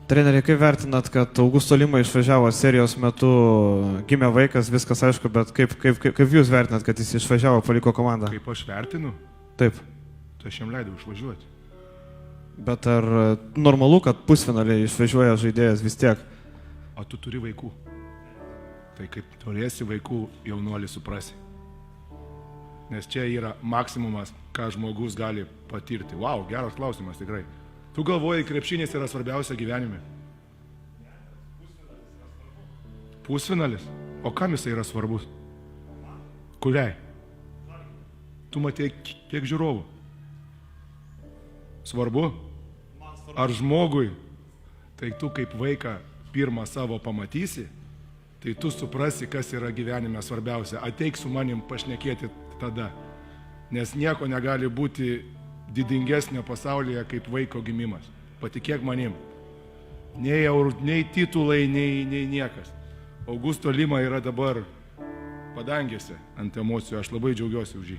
Treneri, kaip vertinat, kad Augusto Lima išvažiavo serijos metu, gimė vaikas, viskas aišku, bet kaip jūs vertinat, kad jis išvažiavo, paliko komandą? Kaip aš vertinu? Taip. Tai aš jam leidau išvažiuoti. Bet ar normalu, kad pusfinaliai išvažiuoja žaidėjas vis tiek? O tu turi vaikų. Tai kaip turėsi vaikų, jaunuolį suprasi. Nes čia yra maksimumas, ką žmogus gali patirti. Vau, geras klausimas tikrai. Tu galvoji, krepšinis yra svarbiausia gyvenime? Pusfinalis? O kam jisai yra svarbus? Kuriai? Tu matei kiek žiūrovų? Svarbu? Ar žmogui? Tai tu kaip vaiką pirmą savo pamatysi, tai tu suprasi, kas yra gyvenime svarbiausia. Ateik su manim pašnekėti tada. Nes nieko negali būti didingesnio pasaulyje kaip vaiko gimimas. Patikėk manim. Nei titulai, nei niekas. Augusto Lima yra dabar padangėse ant emocijų. Aš labai džiaugiuosi už jį.